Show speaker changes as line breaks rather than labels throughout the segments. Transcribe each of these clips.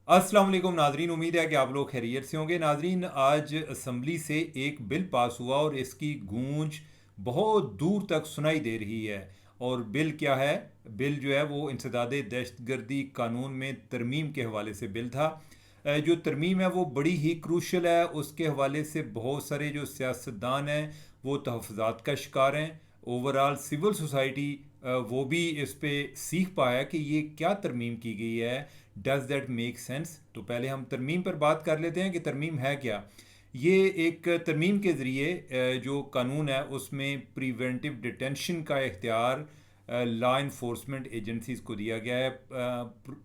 अस्सलाम वालेकुम नाजरीन, उम्मीद है कि आप लोग खैरियत से होंगे। नाजरीन, आज असम्बली से एक बिल पास हुआ और इसकी गूंज बहुत दूर तक सुनाई दे रही है। और बिल क्या है? बिल जो है वो इंसदाद दहशतगर्दी कानून में तरमीम के हवाले से बिल था। जो तरमीम है वो बड़ी ही क्रूशल है। उसके हवाले से बहुत सारे जो सियासतदान हैं वो तहफ़्फ़ुज़ात का शिकार हैं। ओवरऑल सिविल सोसाइटी वो भी इस पे सीख पाया कि ये क्या तरमीम की गई है। Does that make sense? तो पहले हम तरमीम पर बात कर लेते हैं कि तरमीम है क्या। ये एक तरमीम के ज़रिए जो कानून है उसमें प्रिवेंटिव डिटेंशन का इख्तियार लॉ इन्फोर्समेंट एजेंसीज को दिया गया है।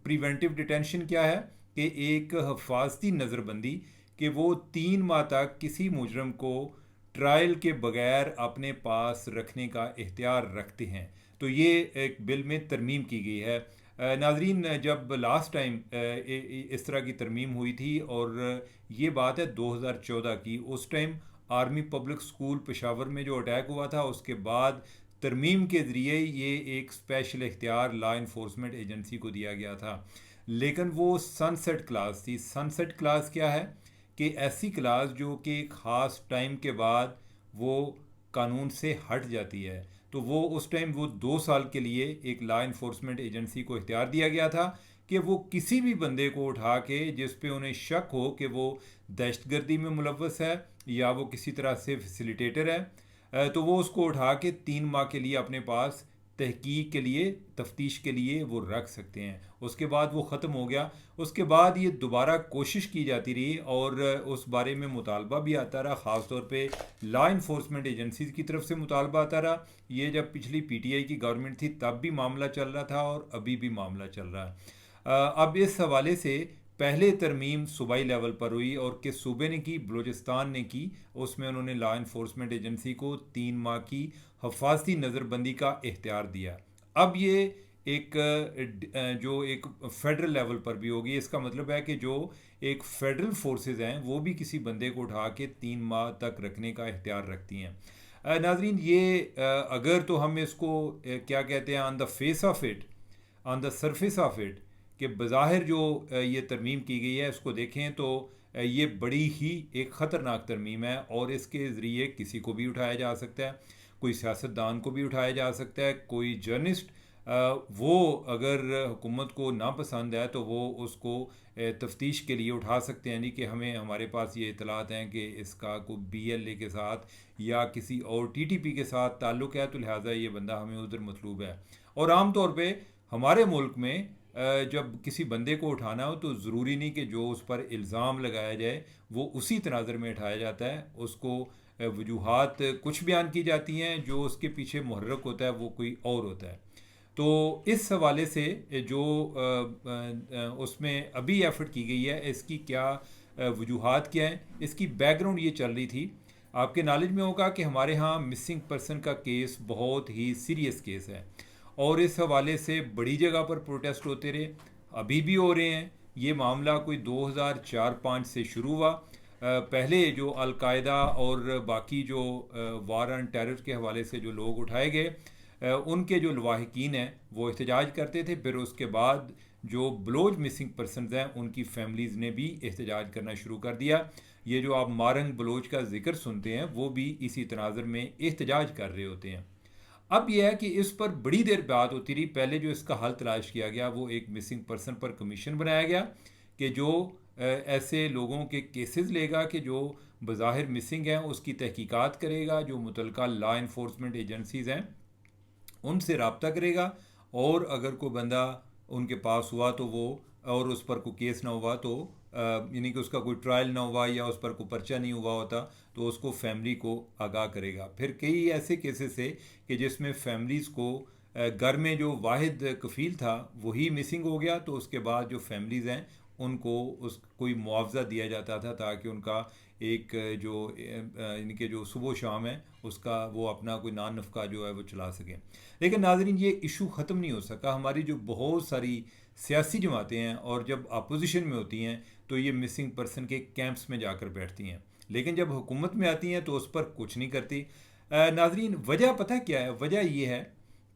प्रिवेंटिव डिटेंशन क्या है? कि एक हफाजती नज़रबंदी, कि वो 3 माह तक किसी मुजरम को ट्रायल के बगैर अपने पास रखने का इख्तियार रखते हैं। तो ये एक बिल में तरमीम की गई है। नाजरीन, जब लास्ट टाइम इस तरह की तरमीम हुई थी, और ये बात है 2014 की, उस time army public school Peshawar में जो अटैक हुआ था उसके बाद तरमीम के ज़रिए ये एक स्पेशल इख्तियार लॉ इन्फोर्समेंट एजेंसी को दिया गया था। लेकिन वो सनसेट क्लास थी। सनसेट क्लास क्या है? कि ऐसी क्लास जो कि एक ख़ास टाइम के बाद वो कानून से हट जाती है। तो वो उस टाइम वो 2 साल के लिए एक लॉ इन्फोर्समेंट एजेंसी को इख्तियार दिया गया था कि वो किसी भी बंदे को उठा के जिस पे उन्हें शक हो कि वो दहशतगर्दी में मुलव्वस है या वो किसी तरह से फैसिलिटेटर है, तो वो उसको उठा के 3 माह के लिए अपने पास तहकीक के लिए, तफ्तीश के लिए वो रख सकते हैं। उसके बाद वो ख़त्म हो गया। उसके बाद ये दोबारा कोशिश की जाती रही और उस बारे में मुतालबा भी आता रहा, ख़ास तौर पे लॉ इन्फोर्समेंट एजेंसीज़ की तरफ से मुतालबा आता रहा। ये जब पिछली पीटीआई की गवर्नमेंट थी तब भी मामला चल रहा था और अभी भी मामला चल रहा है। अब इस हवाले से पहले तरमीम सूबाई लेवल पर हुई, और किस सूबे ने की? बलूचिस्तान ने की। उसमें उन्होंने लॉ इन्फोर्समेंट एजेंसी को 3 माह की हफाजती नज़रबंदी का इख्तियार दिया। अब ये एक जो एक फेडरल लेवल पर भी होगी। इसका मतलब है कि जो एक फेडरल फोर्सेस हैं वो भी किसी बंदे को उठा के 3 माह तक रखने का इख्तियार रखती हैं। नाजरीन, ये अगर तो हम इसको क्या कहते हैं, on the face of it, on the surface of it, कि बज़ाहिर जो ये तरमीम की गई है उसको देखें तो ये बड़ी ही एक ख़तरनाक तरमीम है, और इसके ज़रिए किसी को भी उठाया जा सकता है। कोई सियासतदान को भी उठाया जा सकता है, कोई जर्नलिस्ट, वो अगर हुकूमत को ना पसंद है तो वो उसको तफ्तीश के लिए उठा सकते हैं। यानी कि हमें, हमारे पास ये इतलात हैं कि इसका कोई बीएलए के साथ या किसी और टीटीपी के साथ ताल्लुक़ है, तो लिहाजा ये बंदा हमें उधर मतलूब है। और आम तौर पे हमारे मुल्क में जब किसी बंदे को उठाना हो तो ज़रूरी नहीं कि जो उस पर इल्ज़ाम लगाया जाए वो उसी तनाज़र में उठाया जाता है। उसको वजूहात कुछ बयान की जाती हैं, जो उसके पीछे मुहर्रक होता है वो कोई और होता है। तो इस हवाले से जो उसमें अभी एफर्ट की गई है, इसकी क्या वजूहात क्या हैं, इसकी बैकग्राउंड ये चल रही थी। आपके नॉलेज में होगा कि हमारे यहाँ मिसिंग पर्सन का केस बहुत ही सीरियस केस है, और इस हवाले से बड़ी जगह पर प्रोटेस्ट होते रहे, अभी भी हो रहे हैं। ये मामला कोई 2004-05 से शुरू हुआ। पहले जो अलकायदा और बाकी जो वार ऑन टेरर के हवाले से जो लोग उठाए गए, उनके जो लवाहिकीन हैं वो एहतजाज करते थे। फिर उसके बाद जो बलोच मिसिंग पर्सनस हैं उनकी फैमिलीज़ ने भी एहतजाज करना शुरू कर दिया। ये जो आप मारंग बलोच का जिक्र सुनते हैं वो भी इसी तनाज़र में एहतजाज कर रहे होते हैं। अब यह है कि इस पर बड़ी देर बात होती रही। पहले जो इसका हल तलाश किया गया वो एक मिसिंग पर्सन पर कमीशन बनाया गया, कि जो ऐसे लोगों के केसेस लेगा कि जो बज़ाहिर मिसिंग हैं उसकी तहकीकात करेगा, जो मुतलका लॉ इन्फोर्समेंट एजेंसीज़ हैं उनसे रबता करेगा, और अगर कोई बंदा उनके पास हुआ तो वो, और उस पर कोई केस ना हुआ तो यानी कि उसका कोई ट्रायल ना हुआ या उस पर कोई पर्चा नहीं हुआ होता, तो उसको फैमिली को आगाह करेगा। फिर कई ऐसे केसेस है कि जिसमें फैमिलीज़ को घर में जो वाहिद कफ़ील था वही मिसिंग हो गया, तो उसके बाद जो फैमिलीज़ हैं उनको उस कोई मुआवजा दिया जाता था, ताकि उनका एक जो इनके जो सुबह शाम है उसका वो अपना कोई नान नफ़का जो है वो चला सकें। लेकिन नाजरीन, ये इशू ख़त्म नहीं हो सका। हमारी जो बहुत सारी सियासी जमातें हैं और जब अपोजिशन में होती हैं तो ये मिसिंग पर्सन के कैंप्स में जाकर बैठती हैं, लेकिन जब हुकूमत में आती हैं तो उस पर कुछ नहीं करती। नाजरीन, वजह पता क्या है? वजह ये है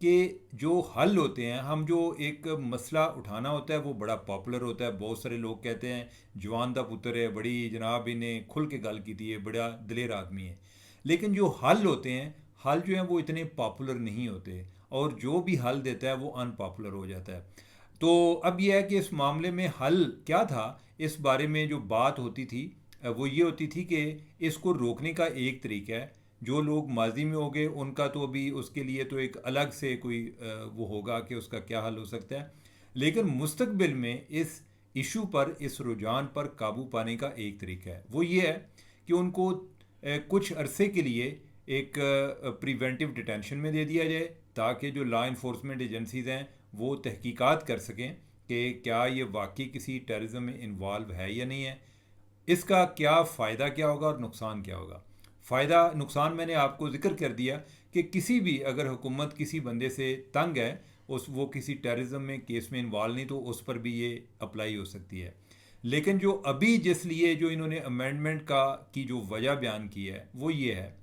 कि जो हल होते हैं, हम जो एक मसला उठाना होता है वो बड़ा पॉपुलर होता है, बहुत सारे लोग कहते हैं जवान दा पुत्र है, बड़ी जनाब इन्हें खुल के गल की थी है, बड़ा दिलेर आदमी है। लेकिन जो हल होते हैं, हल जो हैं वो इतने पॉपुलर नहीं होते, और जो भी हल देता है वो अनपॉपुलर हो जाता है। तो अब यह है कि इस मामले में हल क्या था, इस बारे में जो बात होती थी वो ये होती थी कि इसको रोकने का एक तरीका है। जो लोग माजी में हो गए उनका तो अभी उसके लिए तो एक अलग से कोई वो होगा कि उसका क्या हल हो सकता है। लेकिन मुस्तकबिल में इस इशू पर, इस रुझान पर काबू पाने का एक तरीका है, वो ये है कि उनको कुछ अरसे के लिए एक प्रिवेंटिव डिटेंशन में दे दिया जाए, ताकि जो लॉ इन्फोर्समेंट एजेंसीज़ हैं वो तहकीकात कर सकें कि क्या ये वाकई किसी टेररिज्म में इन्वॉल्व है या नहीं है, इसका क्या फ़ायदा क्या होगा और नुकसान क्या होगा। फ़ायदा नुकसान मैंने आपको ज़िक्र कर दिया कि किसी भी, अगर हुकूमत किसी बंदे से तंग है, उस वो किसी टेररिज्म में केस में इन्वॉल्व नहीं, तो उस पर भी ये अप्लाई हो सकती है। लेकिन जो अभी जिस लिए जो इन्होंने अमेंडमेंट का की जो वजह बयान की है वो ये है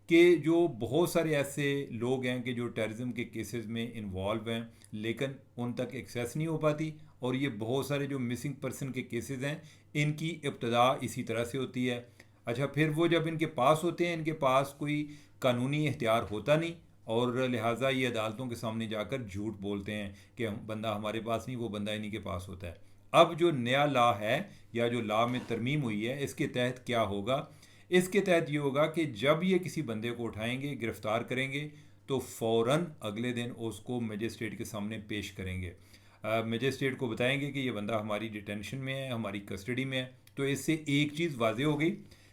कि जो बहुत सारे ऐसे लोग हैं कि जो टेररिज्म के केसेस में इन्वॉल्व हैं, लेकिन उन तक एक्सेस नहीं हो पाती, और ये बहुत सारे जो मिसिंग पर्सन के केसेस हैं इनकी इब्तदा इसी तरह से होती है। अच्छा, फिर वो जब इनके पास होते हैं, इनके पास कोई कानूनी इख्तियार होता नहीं, और लिहाजा ये अदालतों के सामने जाकर झूठ बोलते हैं कि बंदा हमारे पास नहीं, वो बंदा इन्हीं के पास होता है। अब जो नया लॉ है, या जो लॉ में तरमीम हुई है, इसके तहत क्या होगा, इसके तहत ये होगा कि जब ये किसी बंदे को उठाएंगे, गिरफ्तार करेंगे, तो फ़ौरन अगले दिन उसको मजिस्ट्रेट के सामने पेश करेंगे। मजिस्ट्रेट को बताएंगे कि ये बंदा हमारी डिटेंशन में है, हमारी कस्टडी में है। तो इससे एक चीज़ वाज़े हो गई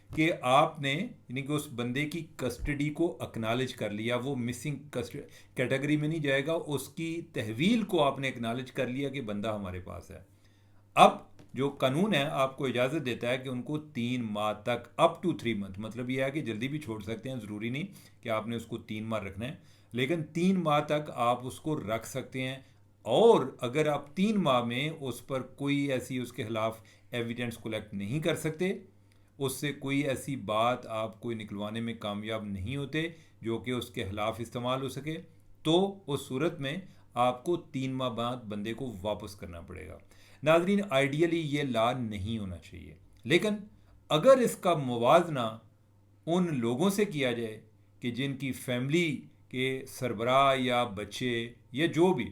कि आपने, यानी कि उस बंदे की कस्टडी को एक्नॉलेज कर लिया, वो मिसिंग कैटेगरी में नहीं जाएगा, उसकी तहवील को आपने एक्नॉलेज कर लिया कि बंदा हमारे पास है। अब जो कानून है आपको इजाज़त देता है कि उनको 3 माह तक, अप टू 3 मंथ, मतलब यह है कि जल्दी भी छोड़ सकते हैं, ज़रूरी नहीं कि आपने उसको 3 माह रखना है, लेकिन 3 माह तक आप उसको रख सकते हैं। और अगर आप 3 माह में उस पर कोई ऐसी उसके खिलाफ एविडेंस कलेक्ट नहीं कर सकते, उससे कोई ऐसी बात आप कोई निकलवाने में कामयाब नहीं होते जो कि उसके खिलाफ इस्तेमाल हो सके, तो उस सूरत में आपको 3 माह बाद बंदे को वापस करना पड़ेगा। नाजरीन, आइडियली ये लॉ नहीं होना चाहिए, लेकिन अगर इसका मुवाजना उन लोगों से किया जाए कि जिनकी फैमिली के सरबराह या बच्चे या जो भी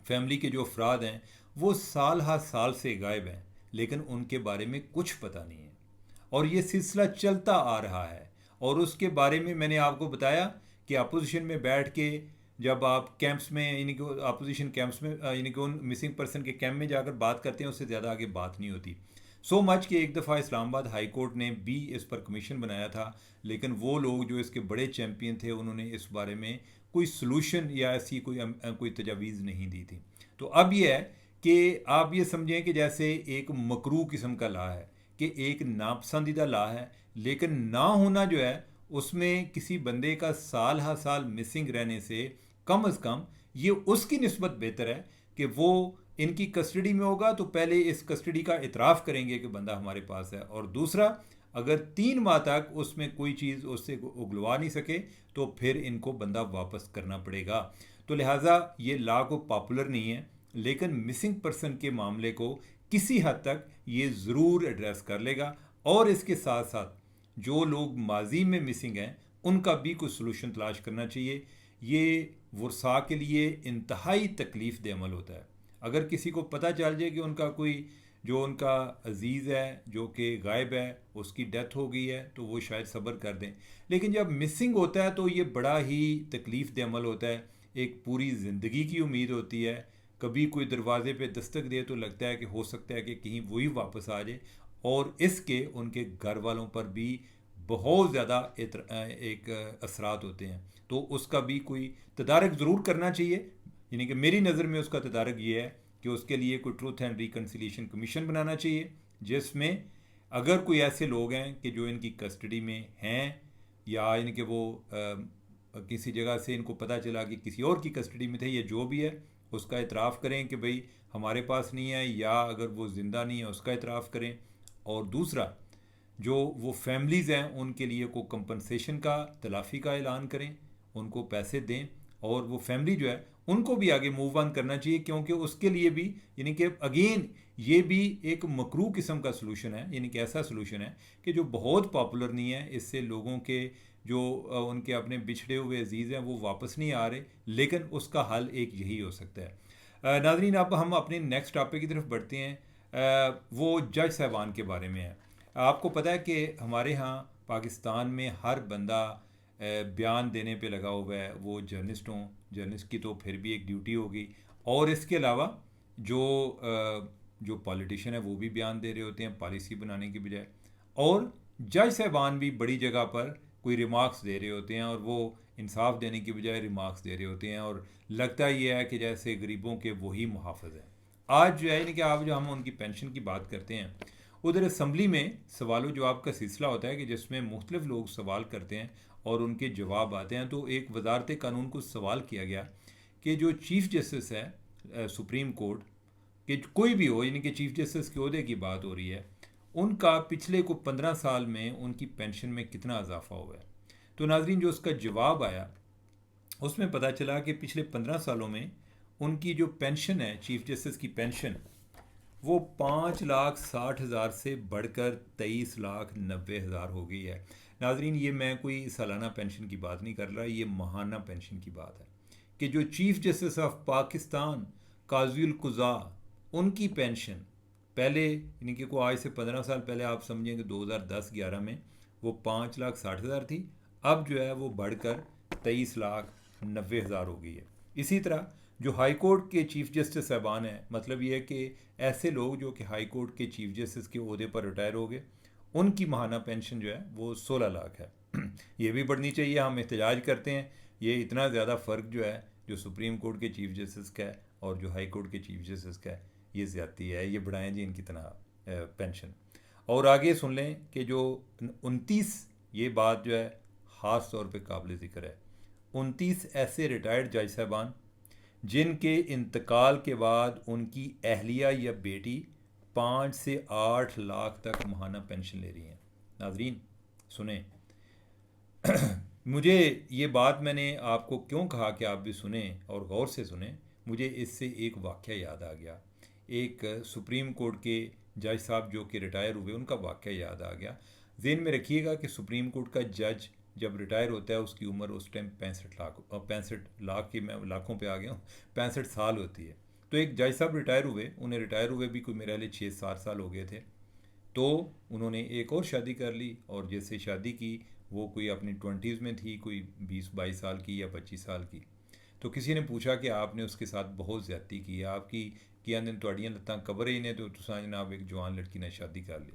फैमिली के जो अफराद हैं वो साल हर साल से गायब हैं, लेकिन उनके बारे में कुछ पता नहीं है, और ये सिलसिला चलता आ रहा है। और उसके बारे में मैंने आपको बताया कि अपोजिशन में बैठ के जब आप कैंप्स में, यानी कि अपोजिशन कैंप्स में, यानी कि उन मिसिंग पर्सन के कैंप में जाकर बात करते हैं, उससे ज़्यादा आगे बात नहीं होती। सो मच कि एक दफ़ा इस्लामाबाद हाई कोर्ट ने भी इस पर कमीशन बनाया था, लेकिन वो लोग जो इसके बड़े चैम्पियन थे उन्होंने इस बारे में कोई सलूशन या ऐसी कोई तजावीज़ नहीं दी थी। तो अब यह है कि आप ये समझें कि जैसे एक मकरू किस्म का ला है, कि एक नापसंदीदा ला है, लेकिन ना होना जो है उसमें किसी बंदे का साल हर साल मिसिंग रहने से कम ये उसकी निस्बत बेहतर है कि वो इनकी कस्टडी में होगा, तो पहले इस कस्टडी का इतराफ़ करेंगे कि बंदा हमारे पास है, और दूसरा, अगर 3 माह तक उसमें कोई चीज़ उससे उगलवा नहीं सके तो फिर इनको बंदा वापस करना पड़ेगा। तो लिहाजा ये लॉ को पॉपुलर नहीं है, लेकिन मिसिंग पर्सन के मामले को किसी हद तक ये ज़रूर एड्रेस कर लेगा, और इसके साथ साथ जो लोग माजी में मिसिंग हैं उनका भी कुछ सलूशन तलाश करना चाहिए। ये वर्सा के लिए इंतहाई तकलीफ़ दे अमल होता है। अगर किसी को पता चल जाए कि उनका कोई, जो उनका अजीज़ है जो कि गायब है, उसकी डेथ हो गई है, तो वो शायद सब्र कर दें, लेकिन जब मिसिंग होता है तो ये बड़ा ही तकलीफ़ दे अमल होता है। एक पूरी ज़िंदगी की उम्मीद होती है, कभी कोई दरवाजे पे दस्तक दे तो लगता है कि हो सकता है कि कहीं वही वापस आ जाए, और इसके उनके घर वालों पर भी बहुत ज़्यादा एक असरात होते हैं। तो उसका भी कोई तदारक ज़रूर करना चाहिए, यानी कि मेरी नज़र में उसका तदारक ये है कि उसके लिए कोई ट्रूथ एंड रिकन्सिलिएशन कमीशन बनाना चाहिए, जिसमें अगर कोई ऐसे लोग हैं कि जो इनकी कस्टडी में हैं, या इनके वो किसी जगह से इनको पता चला कि किसी और की कस्टडी में थे, या जो भी है उसका इतराफ़ करें कि भाई हमारे पास नहीं है, या अगर वो ज़िंदा नहीं है उसका इतराफ़ करें। और दूसरा, जो वो फैमिलीज़ हैं उनके लिए को कंपनसेशन का, तलाफ़ी का ऐलान करें, उनको पैसे दें, और वो फैमिली जो है उनको भी आगे मूव ऑन करना चाहिए, क्योंकि उसके लिए भी यानी कि अगेन ये भी एक मकरू किस्म का सलूशन है, यानी कि ऐसा सलूशन है कि जो बहुत पॉपुलर नहीं है। इससे लोगों के जो उनके अपने बिछड़े हुए अजीज़ हैं वो वापस नहीं आ रहे, लेकिन उसका हल एक यही हो सकता है। नाजरीन, अब हम अपने नेक्स्ट टॉपिक की तरफ बढ़ते हैं। वो जज साहबान के बारे में है। आपको पता है कि हमारे यहाँ पाकिस्तान में हर बंदा बयान देने पे लगा हुआ है, वो जर्नलिस्ट हों, जर्नलिस्ट की तो फिर भी एक ड्यूटी होगी, और इसके अलावा जो जो पॉलिटिशियन है वो भी बयान दे रहे होते हैं पॉलिसी बनाने की बजाय, और जज साहबान भी बड़ी जगह पर कोई रिमार्क्स दे रहे होते हैं और वो इंसाफ देने की बजाय रिमार्क्स दे रहे होते हैं, और लगता ही है कि जैसे गरीबों के वही मुहाफ़िज़ हैं। आज जो है यानी कि आप जो हम उनकी पेंशन की बात करते हैं, उधर असम्बली में सवाल जवाब का सिलसिला होता है कि जिसमें मुख्तलिफ लोग सवाल करते हैं और उनके जवाब आते हैं। तो एक वजारत कानून को सवाल किया गया कि जो चीफ़ जस्टिस है सुप्रीम कोर्ट के, कोई भी हो, यानी कि चीफ़ जस्टिस के अहदे की बात हो रही है, उनका पिछले को 15 साल में उनकी पेंशन में कितना इजाफा हुआ है। तो नाजरीन, जो उसका जवाब आया उसमें पता चला कि पिछले 15 सालों में उनकी जो पेंशन है, चीफ़ जस्टिस की पेंशन, वो 5,60,000 से बढ़कर 23,90,000 हो गई है। नाजरीन, ये मैं कोई सालाना पेंशन की बात नहीं कर रहा, ये माहाना पेंशन की बात है कि जो chief justice of Pakistan Qazi उल क़ुज़ा, उनकी पेंशन पहले यानी कि को आज से 15 साल पहले आप समझें कि 2010-11 में वो 5,60,000 थी, अब जो है वो बढ़कर 23,90,000 हो गई है। इसी तरह जो हाई कोर्ट के चीफ़ जस्टिस साहबान हैं, मतलब ये है कि ऐसे लोग जो कि हाई कोर्ट के चीफ़ जस्टिस के ओहदे पर रिटायर हो गए, उनकी माहाना पेंशन जो है वो 16 लाख है। ये भी बढ़नी चाहिए, हम एहतजाज करते हैं। ये इतना ज़्यादा फ़र्क जो है जो सुप्रीम कोर्ट के चीफ़ जस्टिस का है और जो हाई कोर्ट के चीफ़ जस्टिस का है, ये ज़्यादती है। ये बढ़ाएं जी इनकी तरह पेंशन। और आगे सुन लें कि जो 29, ये बात जो है ख़ास तौर पे काबिल ज़िक्र है, 29 ऐसे रिटायर्ड जज साहबान जिनके इंतकाल के बाद उनकी अहलिया या बेटी 5 से 8 लाख तक माहाना पेंशन ले रही हैं। नाजरीन सुने, मुझे ये बात मैंने आपको क्यों कहा कि आप भी सुने और गौर से सुने, मुझे इससे एक वाक़या याद आ गया। एक सुप्रीम कोर्ट के जज साहब जो कि रिटायर हुए, उनका वाक़या याद आ गया। ज़हन में रखिएगा कि सुप्रीम कोर्ट का जज जब रिटायर होता है उसकी उम्र उस टाइम 65 लाख की, मैं लाखों पे आ गया हूँ, 65 साल होती है। तो एक जज साहब रिटायर हुए, उन्हें रिटायर हुए भी कोई मेरे लिए 6-7 साल हो गए थे। तो उन्होंने एक और शादी कर ली, और जैसे शादी की वो कोई अपनी 20s में थी, कोई 20-22 साल की या 25 साल की। तो किसी ने पूछा कि आपने उसके साथ बहुत ज़्यादती की है, आपकी कि आंदे तुहाड़ियां लत्तां कबर ही ने, तो तुसां जनाब एक जवान लड़की ने शादी कर ली।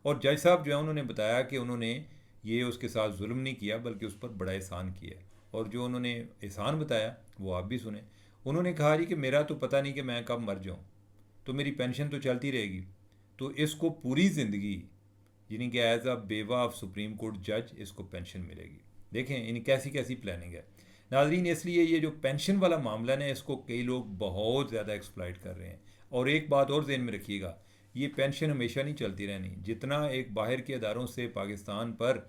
और जज साहब जो है उन्होंने बताया कि उन्होंने ये उसके साथ जुल्म नहीं किया, बल्कि उस पर बड़ा एहसान किया। और जो उन्होंने एहसान बताया वो आप भी सुने। उन्होंने कहा जी कि मेरा तो पता नहीं कि मैं कब मर जाऊँ, तो मेरी पेंशन तो चलती रहेगी, तो इसको पूरी ज़िंदगी यानी कि एज अ बेवा ऑफ सुप्रीम कोर्ट जज इसको पेंशन मिलेगी। देखें इन कैसी कैसी प्लानिंग है नाजरीन। इसलिए ये जो पेंशन वाला मामला है इसको कई लोग बहुत ज़्यादा एक्सप्लॉइट कर रहे हैं। और एक बात और ज़हन में रखिएगा, ये पेंशन हमेशा नहीं चलती रहनी। जितना एक बाहर के अदारों से पाकिस्तान पर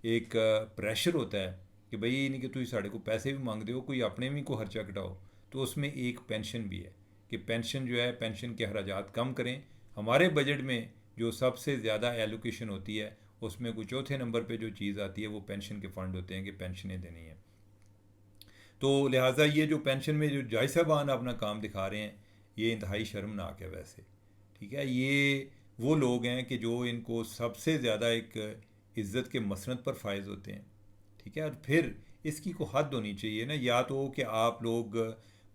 एक प्रेशर होता है कि भाई नहीं कि तुम साढ़े को पैसे भी मांगते हो, कोई अपने भी को खर्चा कटाओ, तो उसमें एक पेंशन भी है कि पेंशन जो है, पेंशन के अखराजात कम करें। हमारे बजट में जो सबसे ज़्यादा एलोकेशन होती है उसमें कोई चौथे नंबर पे जो चीज़ आती है वो पेंशन के फ़ंड होते हैं कि पेंशनें देनी है। तो लिहाजा ये जो पेंशन में जो जज साहबान अपना काम दिखा रहे हैं, ये इंतहाई शर्मनाक है वैसे। ठीक है, ये वो लोग हैं कि जो इनको सबसे ज़्यादा एक इज़्ज़त के मसनद पर फायज होते हैं। ठीक है, और फिर इसकी को हद होनी चाहिए ना, या तो कि आप लोग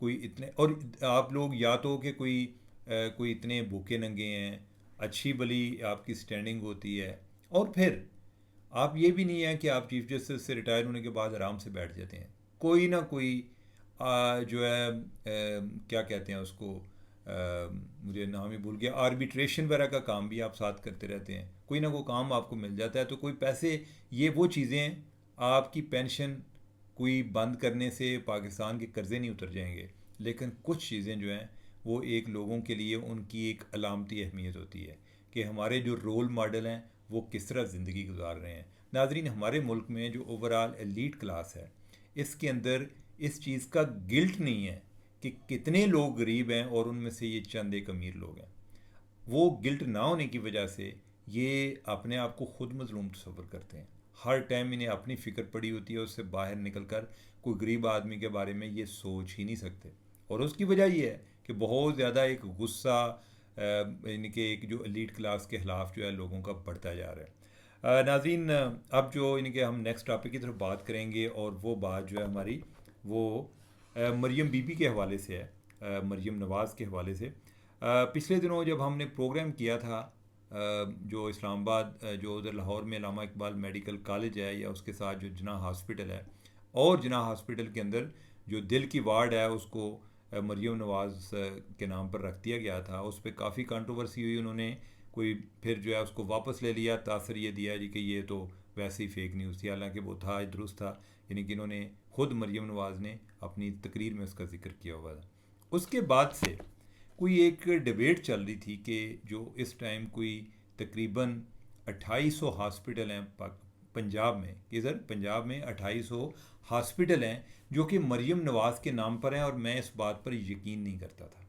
कोई इतने, और आप लोग या तो कि कोई इतने भूखे नंगे हैं, अच्छी भली आपकी स्टैंडिंग होती है, और फिर आप ये भी नहीं है कि आप चीफ जस्टिस से रिटायर होने के बाद आराम से बैठ जाते हैं। कोई ना कोई जो है क्या कहते हैं उसको, मुझे नाम ही भूल गया, आर्बिट्रेशन वगैरह का काम भी आप साथ करते रहते हैं। कोई ना कोई काम आपको मिल जाता है, तो कोई पैसे, ये वो चीज़ें, आपकी पेंशन कोई बंद करने से पाकिस्तान के कर्ज़े नहीं उतर जाएंगे, लेकिन कुछ चीज़ें जो हैं वो एक लोगों के लिए उनकी एक अलामती अहमियत होती है कि हमारे जो रोल मॉडल हैं वो किस तरह ज़िंदगी गुजार रहे हैं। नाजरीन, हमारे मुल्क में जो ओवरऑल एलीट क्लास है, इसके अंदर इस चीज़ का गिल्ट नहीं है कि कितने लोग गरीब हैं और उनमें से ये चंद एक अमीर लोग हैं। वो गिल्ट ना होने की वजह से ये अपने आप को खुद मजलूम तस्वर करते हैं। हर टाइम इन्हें अपनी फ़िक्र पड़ी होती है, उससे बाहर निकल कर कोई गरीब आदमी के बारे में ये सोच ही नहीं सकते। और उसकी वजह ये है कि बहुत ज़्यादा एक गुस्सा इनके एक जो एलीट क्लास के ख़िलाफ़ जो है लोगों का बढ़ता जा रहा है। नाज़रीन, अब जो इनके हम नेक्स्ट टॉपिक की तरफ बात करेंगे, और वो बात जो है हमारी वो मरियम बीबी के हवाले से है, मरियम नवाज़ के हवाले से। पिछले दिनों जब हमने प्रोग्राम किया था, जो इस्लामाबाद जो उधर लाहौर में अल्लामा इकबाल मेडिकल कॉलेज है या उसके साथ जो जिन्ना हॉस्पिटल है, और जिन्ना हॉस्पिटल के अंदर जो दिल की वार्ड है उसको मरियम नवाज़ के नाम पर रख दिया गया था, उस पर काफ़ी कंट्रोवर्सी हुई। उन्होंने कोई फिर जो है उसको वापस ले लिया, तासर ये दिया जी कि ये तो वैसे ही फेक न्यूज़ थी, हालांकि वो था दुरुस्त था। यानी कि इन्होंने खुद मरियम नवाज़ ने अपनी तकरीर में उसका जिक्र किया हुआ था। उसके बाद से कोई एक डिबेट चल रही थी कि जो इस टाइम कोई तकरीबन 2800 हॉस्पिटल हैं पंजाब में, इधर पंजाब में 2800 हॉस्पिटल हैं जो कि मरियम नवाज़ के नाम पर हैं, और मैं इस बात पर यकीन नहीं करता था।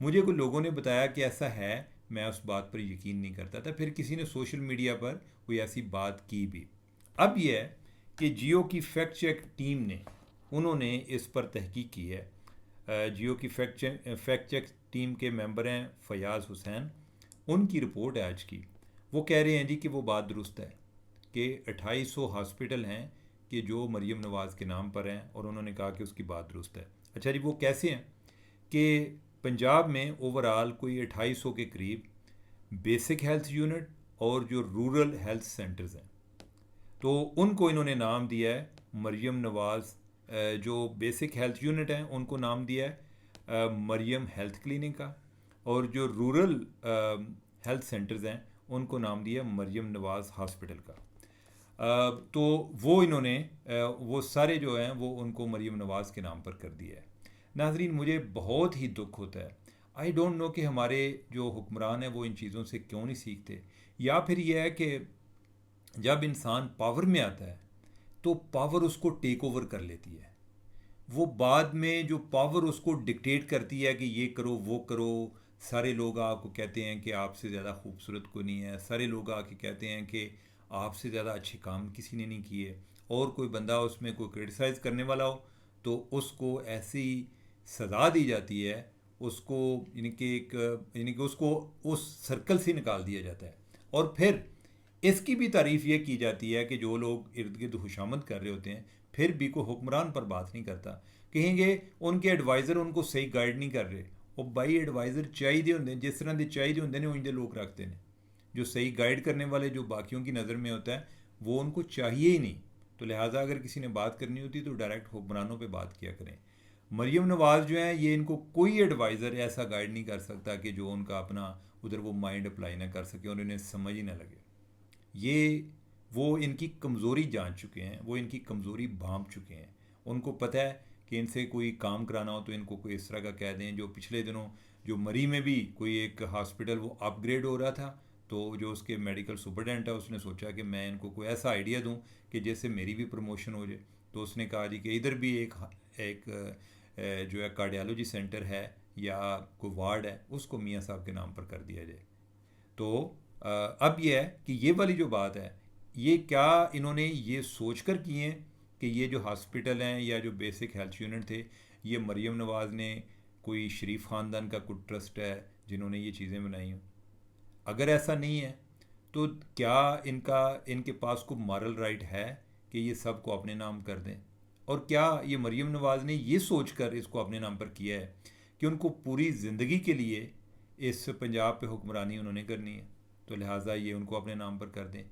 मुझे कुछ लोगों ने बताया कि ऐसा है, मैं उस बात पर यकीन नहीं करता था। फिर किसी ने सोशल मीडिया पर कोई ऐसी बात की भी। अब यह है कि जियो की फैक्ट चेक टीम ने उन्होंने इस पर तहकीक की है। जियो की फैक्ट चेक टीम के मेंबर हैं फयाज़ हुसैन। उनकी रिपोर्ट है आज की। वो कह रहे हैं जी कि वो बात दुरुस्त है कि 2800 हॉस्पिटल हैं कि जो मरियम नवाज़ के नाम पर हैं, और उन्होंने कहा कि उसकी बात दुरुस्त है। अच्छा जी, वो कैसे हैं कि पंजाब में ओवरऑल कोई 2800 के करीब बेसिक हेल्थ यूनिट और जो रूरल हेल्थ सेंटर्स हैं, तो उनको इन्होंने नाम दिया है मरियम नवाज़। जो बेसिक हेल्थ यूनिट हैं उनको नाम दिया है मरियम हेल्थ क्लिनिक का, और जो रूरल हेल्थ सेंटर्स हैं उनको नाम दिया मरियम नवाज़ हॉस्पिटल का। तो वो इन्होंने वो सारे जो हैं वो उनको मरियम नवाज़ के नाम पर कर दिया है। नाजरीन, मुझे बहुत ही दुख होता है। आई डोंट नो कि हमारे जो हुक्मरान हैं वो इन चीज़ों से क्यों नहीं सीखते, या फिर यह है कि जब इंसान पावर में आता है तो पावर उसको टेक ओवर कर लेती है। वो बाद में जो पावर उसको डिक्टेट करती है कि ये करो वो करो। सारे लोग आपको कहते हैं कि आपसे ज़्यादा खूबसूरत कोई नहीं है, सारे लोग आके कहते हैं कि आपसे ज़्यादा अच्छे काम किसी ने नहीं किए, और कोई बंदा उसमें कोई क्रिटिसाइज़ करने वाला हो तो उसको ऐसी सज़ा दी जाती है, उसको यानी कि एक यानी कि उसको उस सर्कल से निकाल दिया जाता है। और फिर इसकी भी तारीफ़ ये की जाती है कि जो लोग इर्द गिर्द खुशामद कर रहे होते हैं फिर भी कोई हुक्मरान पर बात नहीं करता। कहेंगे उनके एडवाइज़र उनको सही गाइड नहीं कर रहे। और भाई एडवाइज़र चाहिए होंगे, जिस तरह के चाहिए होंगे ने उंजे लोग रखते हैं। जो सही गाइड करने वाले जो बाकियों की नज़र में होता है वो उनको चाहिए ही नहीं। तो लिहाजा अगर किसी ने बात करनी होती तो डायरेक्ट हुक्मरानों पर बात किया करें। मरियम नवाज़ जो है ये इनको कोई एडवाइज़र ऐसा गाइड नहीं कर सकता कि जो उनका अपना उधर वो माइंड अप्लाई ना कर सके और इन्हें समझ ही ना लगे। ये वो इनकी कमज़ोरी जान चुके हैं, वो इनकी कमज़ोरी भांप चुके हैं। उनको पता है कि इनसे कोई काम कराना हो तो इनको कोई इस तरह का कह दें। जो पिछले दिनों जो मरी में भी कोई एक हॉस्पिटल वो अपग्रेड हो रहा था, तो जो उसके मेडिकल सुपरडेंट है उसने सोचा कि मैं इनको कोई ऐसा आइडिया दूं कि जैसे मेरी भी प्रमोशन हो जाए। तो उसने कहा जी कि इधर भी एक जो है कार्डियोलॉजी सेंटर है या कोई वार्ड है उसको मियाँ साहब के नाम पर कर दिया जाए। तो अब यह है कि ये वाली जो बात है ये क्या इन्होंने ये सोच कर किए हैं कि ये जो हॉस्पिटल हैं या जो बेसिक हेल्थ यूनिट थे ये मरियम नवाज़ ने कोई शरीफ ख़ानदान का कोई ट्रस्ट है जिन्होंने ये चीज़ें बनाई हों। अगर ऐसा नहीं है तो क्या इनके पास को मॉरल राइट है कि ये सब को अपने नाम कर दें? और क्या ये मरियम नवाज़ ने ये सोच कर इसको अपने नाम पर किया है कि उनको पूरी ज़िंदगी के लिए इस पंजाब पे हुक्मरानी उन्होंने करनी है, तो लिहाजा ये उनको अपने नाम पर कर दें?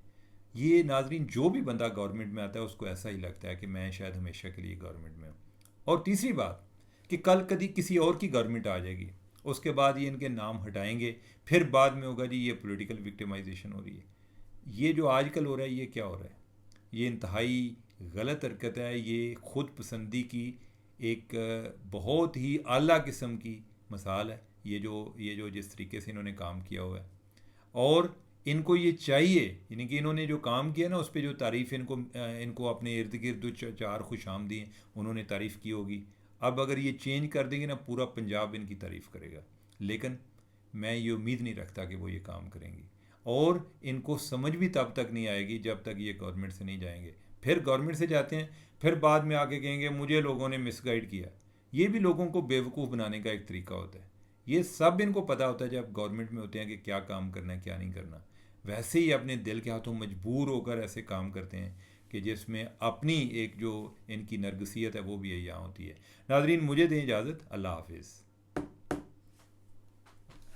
ये नाजरीन, जो भी बंदा गवर्नमेंट में आता है उसको ऐसा ही लगता है कि मैं शायद हमेशा के लिए गवर्नमेंट में हूँ। और तीसरी बात कि कल कभी किसी और की गवर्नमेंट आ जाएगी, उसके बाद ये इनके नाम हटाएंगे, फिर बाद में होगा जी ये पॉलिटिकल विक्टिमाइजेशन हो रही है। ये जो आजकल हो रहा है ये क्या हो रहा है? ये इंतहाई गलत हरकत है। ये खुद पसंदी की एक बहुत ही आला किस्म की मिसाल है। ये जो जिस तरीके से इन्होंने काम किया हुआ है, और इनको ये चाहिए, यानी कि इन्होंने जो काम किया ना उस पर जो तारीफ़ इनको अपने इर्द गिर्द जो चार खुश आमदी हैं उन्होंने तारीफ़ की होगी। अब अगर ये चेंज कर देंगे ना, पूरा पंजाब इनकी तारीफ़ करेगा। लेकिन मैं ये उम्मीद नहीं रखता कि वो ये काम करेंगी, और इनको समझ भी तब तक नहीं आएगी जब तक ये गवर्नमेंट से नहीं जाएंगे। फिर गवर्नमेंट से जाते हैं, फिर बाद में आके कहेंगे मुझे लोगों ने मिसगाइड किया। ये भी लोगों को बेवकूफ़ बनाने का एक तरीका होता है। ये सब इनको पता होता है जब गवर्नमेंट में होते हैं कि क्या काम करना है क्या नहीं करना। वैसे ही अपने दिल के हाथों मजबूर होकर ऐसे काम करते हैं कि जिसमें अपनी एक जो इनकी नरगसियत है वो भी यहाँ होती है। नाजरीन, मुझे दें इजाज़त। अल्लाह हाफिज़।